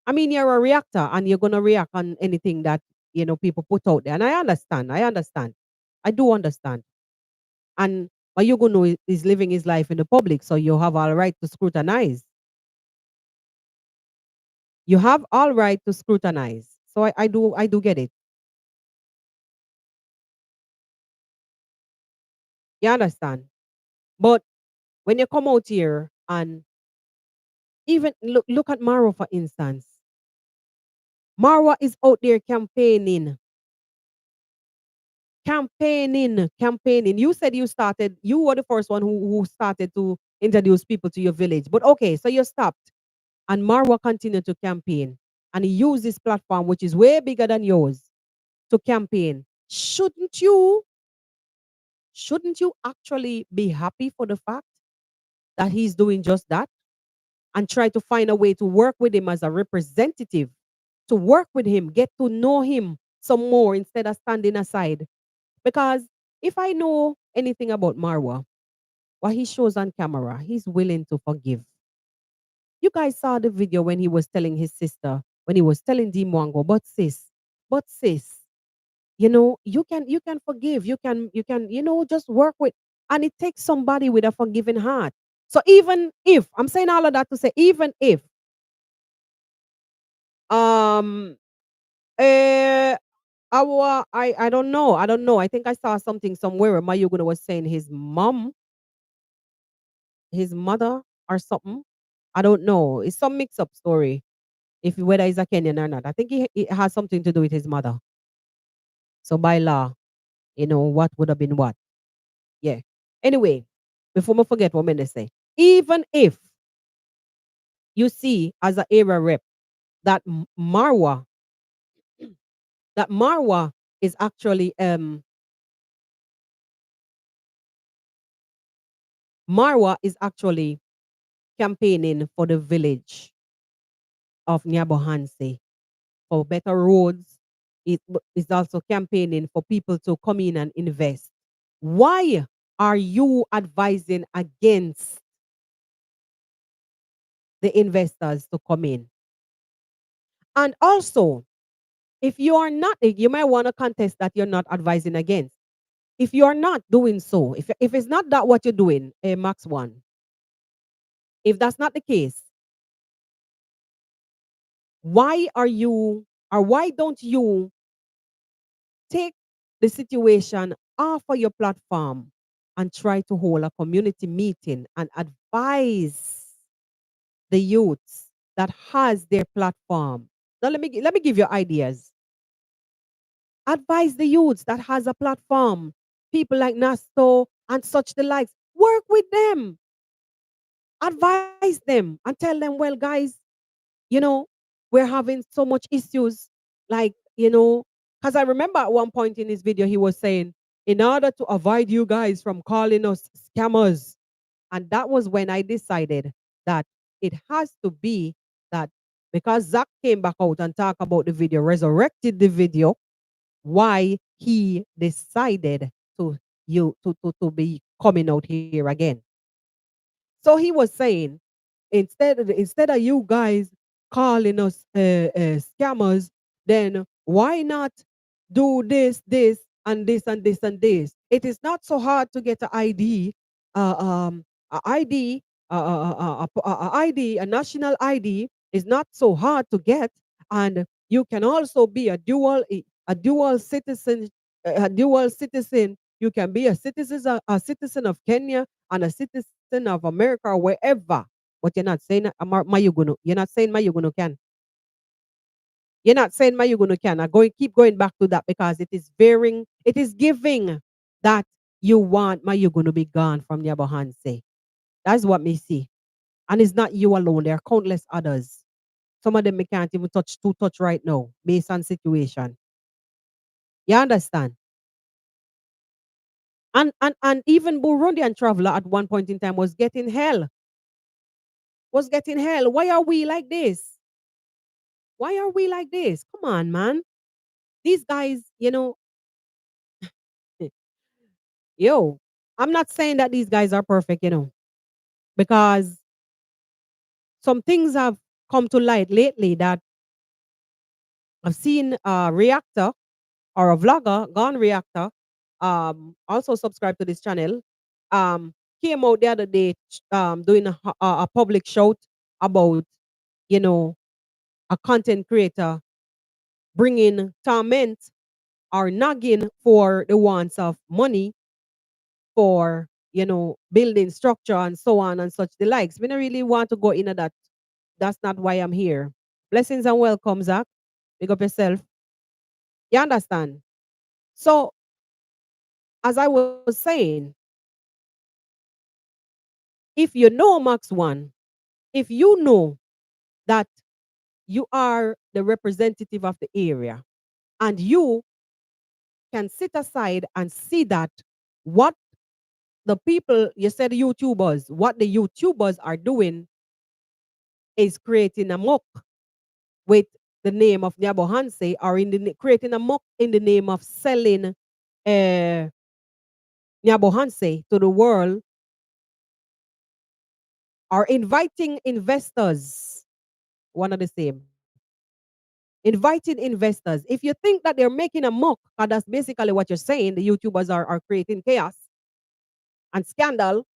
I mean, you're a reactor and you're gonna react on anything that people put out there. And I understand. I understand. I do understand. And Mayuguno is living his life in the public, so you have all right to scrutinize. You have all right to scrutinize. So I do get it. You understand? But when you come out here and even look at Marwa, for instance. Marwa is out there campaigning. Campaigning. You said you were the first one who started to introduce people to your village. But okay, so you stopped. And Marwa continued to campaign. And he used this platform, which is way bigger than yours, to campaign. Shouldn't you actually be happy for the fact that he's doing just that? And try to find a way to work with him as a representative, to work with him, get to know him some more instead of standing aside. Because if I know anything about Marwa, what he shows on camera, he's willing to forgive. You guys saw the video when he was telling his sister, when he was telling Dimwango, but sis, you can forgive, you can just work with, and it takes somebody with a forgiving heart. So even if I'm saying all of that to say, even if um uh I don't know. I think I saw something somewhere where Mayuguna was saying his mother or something. I don't know. It's some mix up story. If whether he's a Kenyan or not, I think it has something to do with his mother. So by law, what would have been what? Yeah. Anyway, before I forget what I'm going to say, even if you see as an area rep that Marwa is actually campaigning for the village of Nyabohanse for better roads. It is also campaigning for people to come in and invest. Why are you advising against the investors to come in? And also, if you are not, you might want to contest that you're not advising against. If you are not doing so, if it's not that what you're doing, Max One, if that's not the case, why are you or why don't you take the situation off of your platform and try to hold a community meeting and advise the youths that has their platform? Now let me give you ideas. Advise the youths that has a platform. People like Nasto and such the likes. Work with them. Advise them and tell them, well, guys, you know, we're having so much issues. Like, because I remember at one point in his video, he was saying, in order to avoid you guys from calling us scammers. And that was when I decided that it has to be that because Zach came back out and talked about the video, resurrected the video, why he decided to be coming out here again. So he was saying, instead of you guys calling us scammers, then why not do this, and this, and this, and this? It is not so hard to get an ID, a ID, a ID, a national ID is not so hard to get, and you can also be a dual citizen, a dual citizen. You can be a citizen of Kenya and a citizen of America or wherever. But you're not saying Mayugunu. You're not saying Mayugunu can. You're not saying Mayugunu can. I keep going back to that because it is giving that you want Mayugunu be gone from the Abahanse. That's what me see. And it's not you alone. There are countless others. Some of them we can't even touch right now, based on situation. You understand? And even Burundian traveler at one point in time was getting hell. Was getting hell. Why are we like this? Why are we like this? Come on, man. These guys, yo, I'm not saying that these guys are perfect, because some things have come to light lately that I've seen a reactor or a vlogger, Gone Reactor, also subscribe to this channel, came out the other day doing a public shout about, you know, a content creator bringing torment or nagging for the wants of money for, building structure and so on and such the likes. We don't really want to go into that. That's not why I'm here. Blessings and welcome, Zach. Big up yourself. You understand? So, as I was saying, if you know Max One, if you know that you are the representative of the area and you can sit aside and see that what the people, you said YouTubers, what the YouTubers are doing is creating a muck with the name of Nyabo Hanse, or creating a muck in the name of selling Nyabo Hanse to the world. or inviting investors, one of the same. Inviting investors. If you think that they're making a mock, because that's basically what you're saying, the YouTubers are creating chaos and scandal.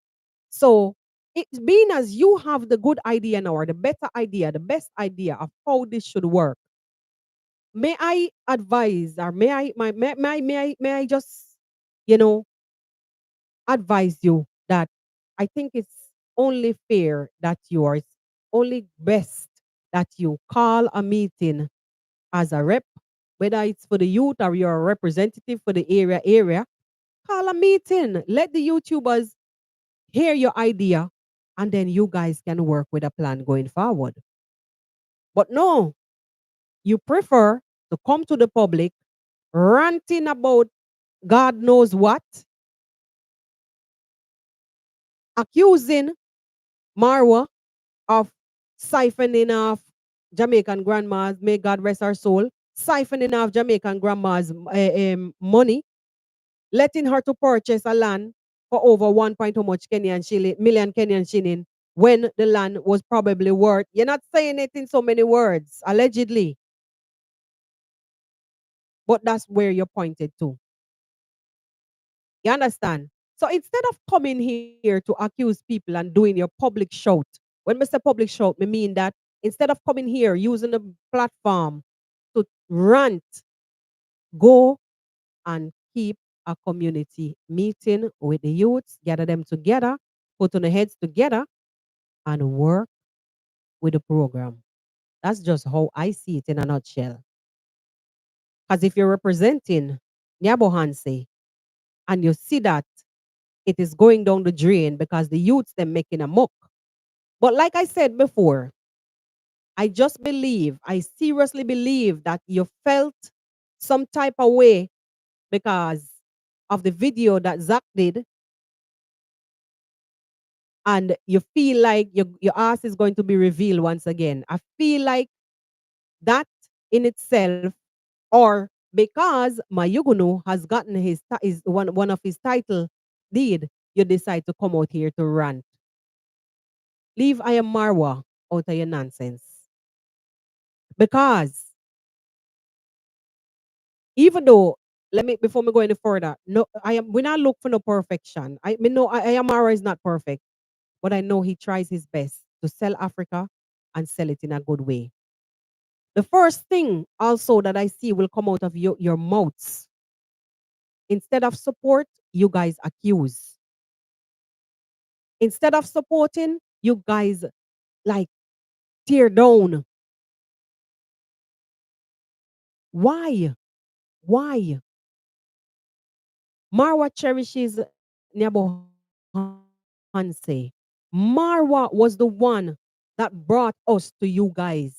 So it's being as you have the good idea now, or the better idea, the best idea of how this should work. May I advise, or may I just, you know, advise you that I think it's only fair that yours, only best that you call a meeting as a rep, whether it's for the youth or you're a representative for the area, call a meeting. Let the YouTubers hear your idea, and then you guys can work with a plan going forward. But no, you prefer to come to the public ranting about God knows what, accusing Marwa of siphoning off Jamaican grandmas, may God rest her soul, siphoning off Jamaican grandma's money, letting her to purchase a land for over 1 point how much Kenyan shilling, million Kenyan shilling, when the land was probably worth. You're not saying it in so many words, allegedly, but that's where you're pointed to. You understand? So instead of coming here to accuse people and doing your public shout, when I say public shout, I mean that instead of coming here using the platform to rant, go and keep a community meeting with the youths, gather them together, put on the heads together, and work with the program. That's just how I see it in a nutshell. Because if you're representing Nyabohanse and you see that it is going down the drain because the youths they're making a muck. But like I said before, I just believe, I seriously believe that you felt some type of way because of the video that Zach did, and you feel like your ass is going to be revealed once again. I feel like that in itself, or because Mayugunu has gotten his one of his title deed, you decide to come out here to rant. Leave I am Marwa out of your nonsense. Because even though, let me before me go any further, no, I am we not look for no perfection. I mean no, I am Marwa is not perfect, but I know he tries his best to sell Africa and sell it in a good way. The first thing also that I see will come out of your mouths. Instead of support, you guys accuse. Instead of supporting, you guys like tear down. Why? Why? Marwa cherishes Nyabohanse. Marwa was the one that brought us to you guys.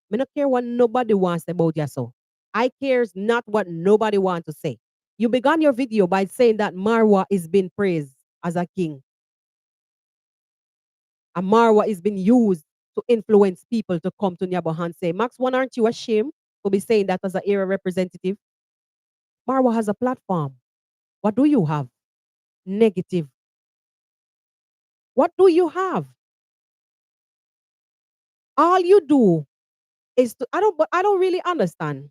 Me not care what nobody wants about you so. I cares not what nobody wants to say. You began your video by saying that Marwa is being praised as a king. And Marwa is being used to influence people to come to Nyabohanse. Max, one, aren't you ashamed to be saying that as an era representative? Marwa has a platform. What do you have? Negative. What do you have? All you do is to, I don't really understand.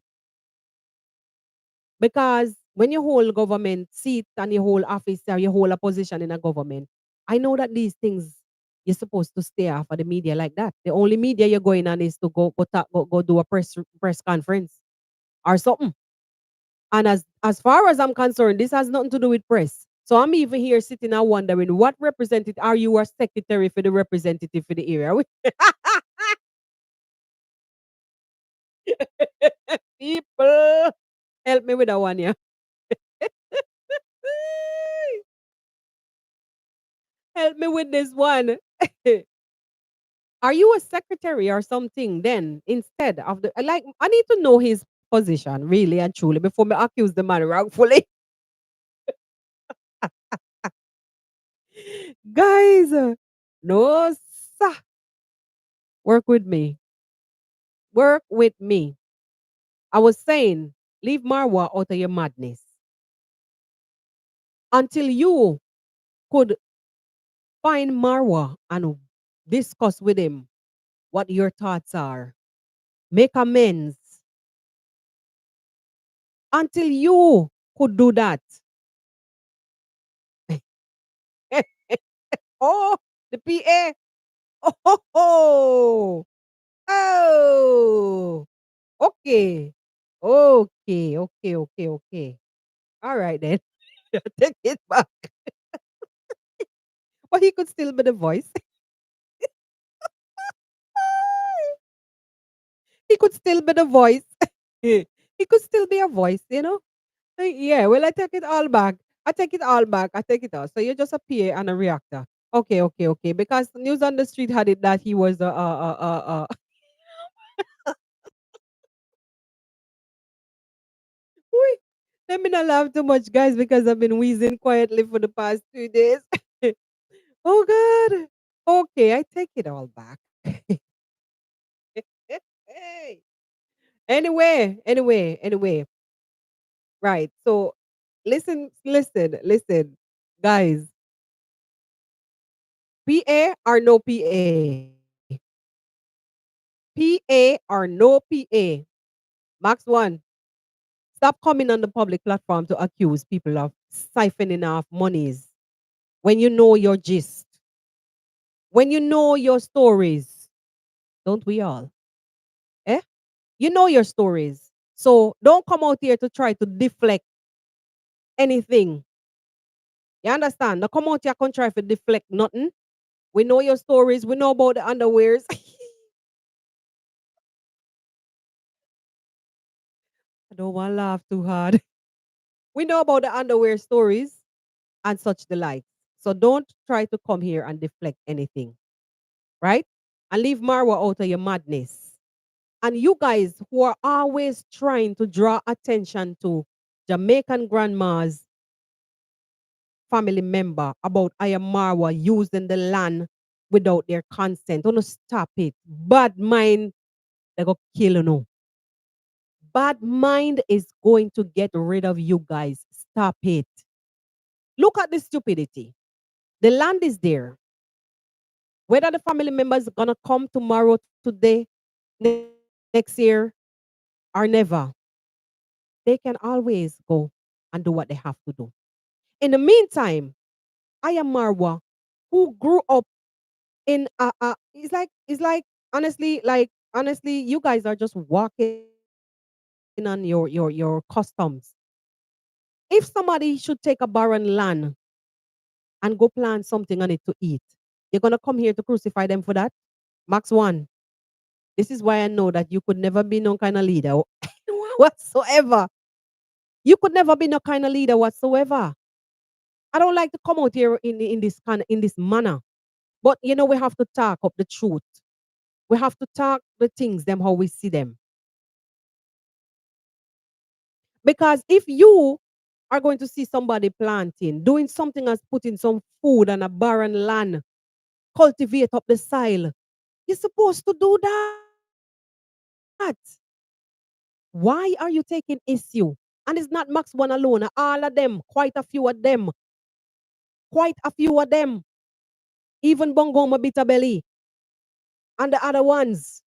Because when you hold government seat and you hold office or you hold a position in a government, I know that these things you're supposed to stay off of the media like that. The only media you're going on is to go do a press conference or something. And as far as I'm concerned, this has nothing to do with press. So I'm even here sitting and wondering what representative are you, a secretary for the representative for the area? People, help me with that one, yeah. Help me with this one. Are you a secretary or something then instead of the like I need to know his position really and truly before me accuse the man wrongfully. Guys, no sir. Work with me. Work with me. I was saying, leave Marwa out of your madness. Until you could find Marwa and discuss with him what your thoughts are. Make amends. Until you could do that. Oh, the PA. Oh, ho, ho. Oh, okay. Okay. All right then. Take it back. But he could still be the voice. He could still be the voice. He could still be a voice, you know? Yeah, well, I take it all back. I take it all back. I take it all. So you're just a PA and a reactor. Okay. Because news on the street had it that he was Wait, let me not laugh too much, guys, because I've been wheezing quietly for the past 2 days. Oh God. Okay, I take it all back. Hey. Anyway. Right. So listen, guys. PA or no PA. PA or no PA. Max one. Stop coming on the public platform to accuse people of siphoning off monies when you know your gist, when you know your stories. Don't we all? Eh? You know your stories. So don't come out here to try to deflect anything. You understand? Don't come out here and try to deflect nothing. We know your stories. We know about the underwears. I don't want to laugh too hard. We know about the underwear stories and such the like. So don't try to come here and deflect anything, right? And leave Marwa out of your madness. And you guys who are always trying to draw attention to Jamaican grandmas family member about Aya Marwa using the land without their consent. Don't stop it. Bad mind, they go kill you. No. Bad mind is going to get rid of you guys. Stop it. Look at the stupidity. The land is there. Whether the family members gonna come tomorrow, today, next year, or never, they can always go and do what they have to do. In the meantime, I am Marwa, who grew up in it's like honestly, you guys are just walking on your customs. If somebody should take a barren land and go plant something on it to eat, you're gonna come here to crucify them for that? Max one. This is why I know that you could never be no kind of leader whatsoever. You could never be no kind of leader whatsoever. I don't like to come out here in this manner. But you know, we have to talk up the truth. We have to talk the things them how we see them. Because if you are going to see somebody planting, doing something as putting some food on a barren land, cultivate up the soil, you're supposed to do that. Why are you taking issue? And it's not Max one alone, all of them, quite a few of them, even Bongoma Bitterbelly and the other ones.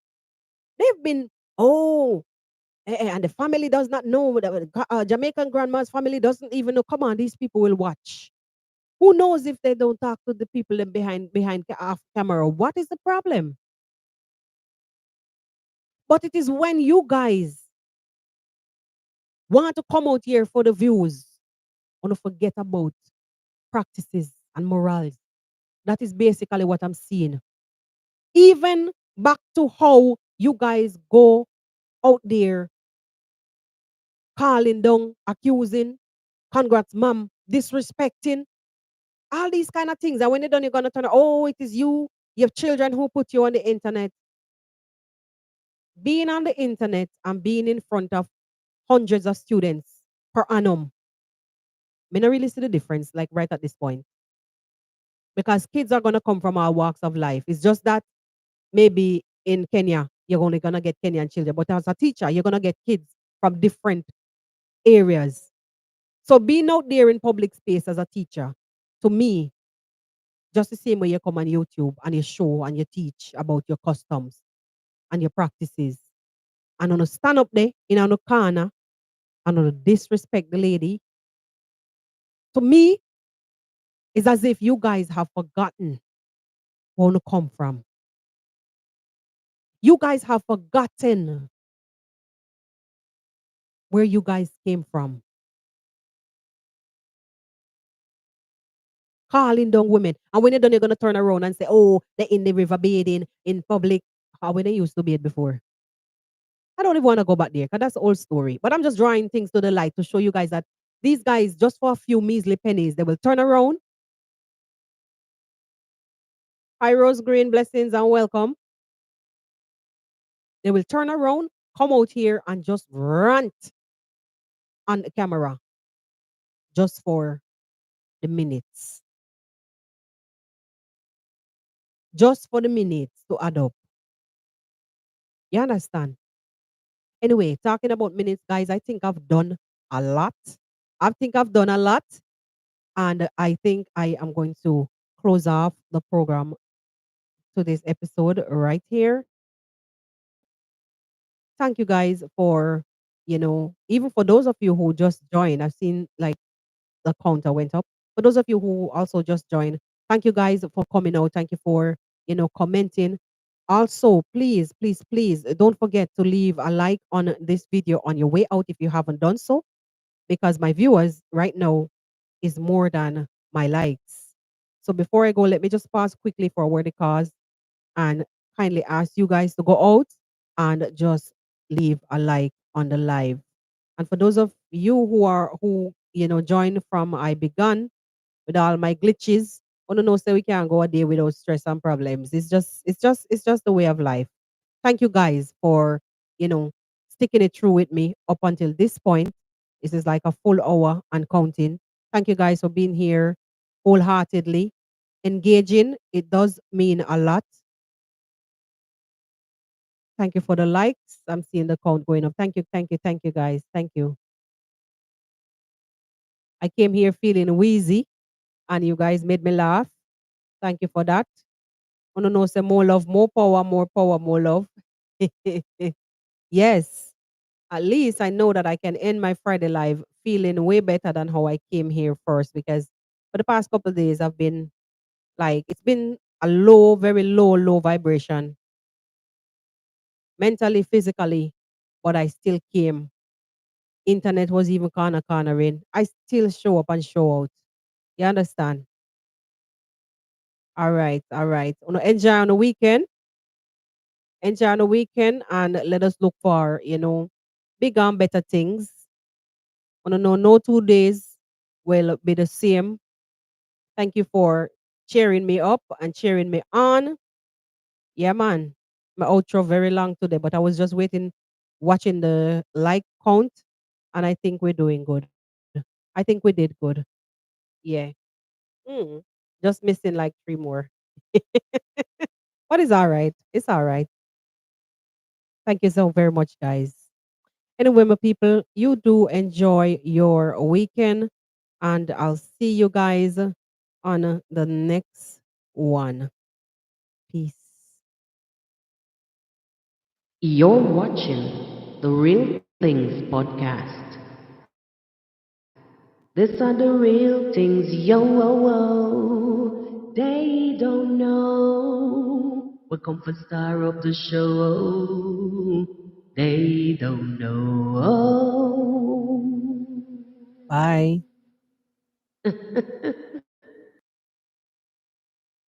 They've been, oh, and the family does not know. The Jamaican grandma's family doesn't even know. Come on, these people will watch. Who knows if they don't talk to the people behind off camera? What is the problem? But it is when you guys want to come out here for the views, want to forget about practices and morals. That is basically what I'm seeing. Even back to how you guys go out there calling down, accusing, congrats, mom, disrespecting, all these kind of things. And when you're done, you're gonna turn, oh, it is you, your children who put you on the internet. Being on the internet and being in front of hundreds of students per annum, I don't really see the difference, like right at this point. Because kids are gonna come from all walks of life. It's just that maybe in Kenya, you're only gonna get Kenyan children. But as a teacher, you're gonna get kids from different areas. So being out there in public space as a teacher, to me, Just the same way you come on YouTube and you show and you teach about your customs and your practices. And on stand up there in a corner and on disrespect the lady. To me, it's as if you guys have forgotten where you come from. You guys have forgotten where you guys came from. Calling down women. And when you're done, you're going to turn around and say, oh, they're in the river bathing in public. How when they used to bathe before. I don't even want to go back there because that's old story. But I'm just drawing things to the light to show you guys that these guys, just for a few measly pennies, they will turn around. Hi, Rose Green, blessings and welcome. They will turn around, come out here and just rant on the camera just for the minutes. Just for the minutes to add up. You understand? Anyway, talking about minutes, guys, I think I've done a lot. I think I've done a lot. And I think I am going to close off the program to this episode right here. Thank you guys for, even for those of you who just joined, I've seen like the counter went up. For those of you who also just joined, thank you guys for coming out. Thank you for, commenting. Also, please, please, please don't forget to leave a like on this video on your way out if you haven't done so, because my viewers right now is more than my likes. So before I go, let me just pause quickly for a word of cause and kindly ask you guys to go out and just leave a like on the live. And for those of you who joined from I begun with all my glitches, I don't know, say we can't go a day without stress and problems. It's just the way of life. Thank you guys for, you know, sticking it through with me up until this point. This is like a full hour and counting. Thank you guys for being here wholeheartedly. Engaging, it does mean a lot. Thank you for the likes. I'm seeing the count going up. Thank you, thank you, thank you, guys. Thank you. I came here feeling wheezy and you guys made me laugh. Thank you for that. Want to know say more love, more power, more power, more love. Yes. At least I know that I can end my Friday live feeling way better than how I came here first, because for the past couple of days I've been like, it's been a low, very low, low vibration mentally, physically, but I still came. Internet was even cornering. I still show up and show out. You understand? All right, all right. Wanna enjoy on the weekend. Enjoy on the weekend and let us look for, bigger and better things. Wanna know no 2 days will be the same. Thank you for cheering me up and cheering me on. Yeah, man. My outro very long today, but I was just waiting, watching the like count, and I think we're doing good. I think we did good. Yeah. Mm. Just missing like 3 more. But it's all right. It's all right. Thank you so very much, guys. Anyway, my people, you do enjoy your weekend, and I'll see you guys on the next one. Peace. You're watching the Real Things podcast. These are the real things, yo, oh, oh. They don't know. We're comfort star of the show. They don't know. Bye.